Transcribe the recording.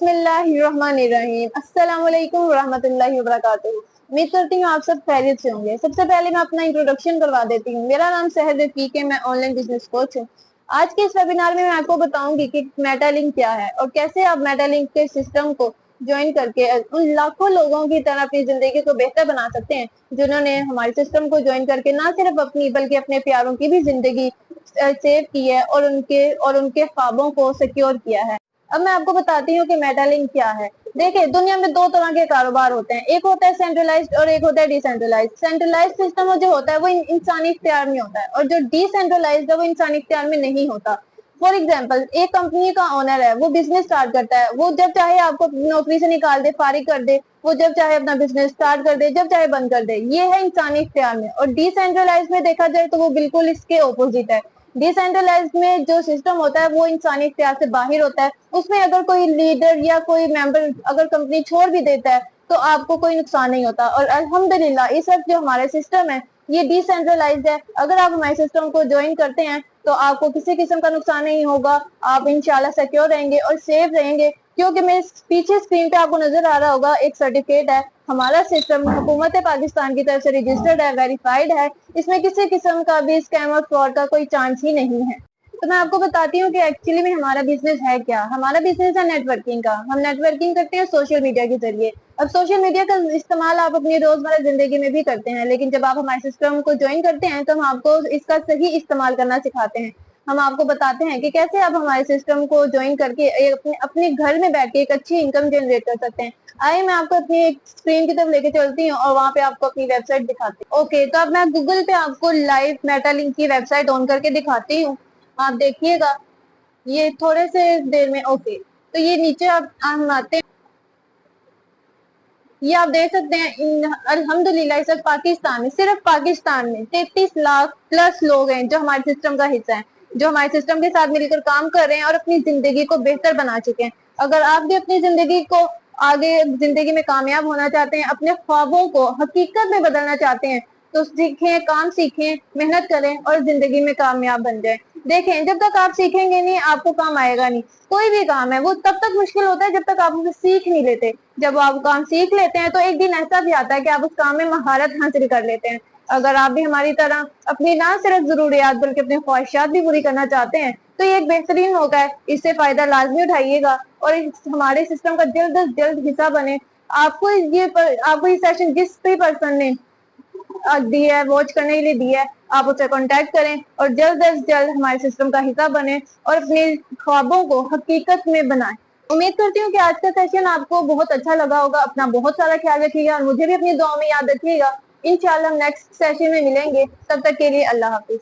बिस्मिल्लाहिर्रहमानिर्रहीम। अस्सलाम वालेकुम वरहमतुल्लाहि वबरकातुहू। उम्मीद करती हूँ आप सब खैरियत से होंगे। सबसे पहले मैं अपना इंट्रोडक्शन करवा देती हूँ। मेरा नाम सहर रफीक है, मैं ऑनलाइन बिजनेस कोच हूँ। आज के इस वेबिनार में मैं आपको बताऊंगी कि मेटालिंक क्या है और कैसे आप मेटालिंक के सिस्टम को ज्वाइन करके उन लाखों लोगों की तरह अपनी जिंदगी को बेहतर बना सकते हैं जिन्होंने हमारे सिस्टम को ज्वाइन करके ना सिर्फ अपनी बल्कि अपने प्यारों की भी जिंदगी सेव की है और उनके ख्वाबों को सिक्योर किया है। अब मैं आपको बताती हूँ कि मेटालिंक क्या है। देखिए, दुनिया में दो तरह के कारोबार होते हैं, एक होता है सेंट्रलाइज्ड और एक होता है डिसेंट्रलाइज्ड। सेंट्रलाइज्ड सिस्टम जो होता है वो इंसानी इख्तियार में होता है और जो डिसेंट्रलाइज्ड है वो इंसानी इख्तियार में नहीं होता। फॉर एग्जाम्पल, एक कंपनी का ओनर है, वो बिजनेस स्टार्ट करता है, वो जब चाहे आपको नौकरी से निकाल दे, फारिग कर दे, वो जब चाहे अपना बिजनेस स्टार्ट कर दे, जब चाहे बंद कर दे। ये है इंसानी इख्तियार में। और डिसेंट्रलाइज्ड में देखा जाए तो वो बिल्कुल इसके ऑपोजिट है। डिसेंट्रलाइज्ड में जो सिस्टम होता है वो इंसानी इख्तियार से बाहर होता है। उसमें अगर कोई लीडर या कोई मेंबर अगर कंपनी छोड़ भी देता है तो आपको कोई नुकसान नहीं होता। और अल्हम्दुलिल्लाह इस वक्त जो हमारे सिस्टम है ये डिसेंट्रलाइज्ड है। अगर आप हमारे सिस्टम को ज्वाइन करते हैं तो आपको किसी किस्म का नुकसान नहीं होगा, आप इंशाल्लाह सिक्योर रहेंगे और सेफ रहेंगे। क्योंकि मेरे पीछे स्क्रीन पे आपको नजर आ रहा होगा एक सर्टिफिकेट है। हमारा सिस्टम हुकूमत पाकिस्तान की तरफ से रजिस्टर्ड है, वेरीफाइड है। इसमें किसी किस्म का भी स्कैम और फ्रॉड का कोई चांस ही नहीं है। तो मैं आपको बताती हूँ कि एक्चुअली में हमारा बिजनेस है क्या। हमारा बिजनेस है नेटवर्किंग का। हम नेटवर्किंग करते हैं सोशल मीडिया के जरिए। अब सोशल मीडिया का इस्तेमाल आप अपनी रोजमर्रा जिंदगी में भी करते हैं, लेकिन जब आप हमारे सिस्टम को ज्वाइन करते हैं तो हम आपको इसका सही इस्तेमाल करना सिखाते हैं। हम आपको बताते हैं कि कैसे आप हमारे सिस्टम को ज्वाइन करके अपने घर में बैठ के एक अच्छी इनकम जनरेट कर सकते हैं। आइए मैं आपको अपनी एक स्क्रीन की तरफ लेके चलती हूँ और वहाँ पे आपको अपनी वेबसाइट दिखाती हूँ। ओके, तो अब मैं गूगल पे आपको लाइव मेटालिंक की वेबसाइट ऑन करके दिखाती हूँ। आप देखिएगा, ये थोड़े से देर में। ओके, तो ये नीचे हम आते हैं। ये आप देख सकते हैं अल्हम्दुलिल्लाह इस वक्त पाकिस्तान में, सिर्फ पाकिस्तान में 33 लाख प्लस लोग हैं जो हमारे सिस्टम का हिस्सा हैं, जो हमारे सिस्टम के साथ मिलकर काम कर रहे हैं और अपनी जिंदगी को बेहतर बना चुके हैं। अगर आप भी अपनी जिंदगी को आगे जिंदगी में कामयाब होना चाहते हैं, अपने ख्वाबों को हकीकत में बदलना चाहते हैं, तो सीखें, काम सीखें, मेहनत करें और जिंदगी में कामयाब बन जाएं। देखें, जब तक आप सीखेंगे नहीं आपको काम आएगा नहीं। कोई भी काम है वो तब तक मुश्किल होता है जब तक आप उसे सीख नहीं लेते। जब आप काम सीख लेते हैं तो एक दिन ऐसा भी आता है कि आप उस काम में महारत हासिल कर लेते हैं। अगर आप भी हमारी तरह अपनी ना सिर्फ जरूरियात बल्कि अपनी ख्वाहिशात भी पूरी करना चाहते हैं तो ये एक बेहतरीन मौका है। इससे फायदा लाजमी उठाइएगा और हमारे सिस्टम का जल्द से जल्द हिस्सा बने। आपको ये सेशन जिस भी पर्सन ने दिया है, वॉच करने के लिए दिया है, आप उससे कांटेक्ट करें और जल्द से जल्द हमारे सिस्टम का हिस्सा बने और अपने ख्वाबों को हकीकत में बनाएं। उम्मीद करती हूँ कि आज का सेशन आपको बहुत अच्छा लगा होगा। अपना बहुत सारा ख्याल रखिएगा और मुझे भी अपनी दुआ में याद रखिएगा। इंशाल्लाह हम नेक्स्ट सेशन में मिलेंगे। तब तक के लिए अल्लाह हाफिज।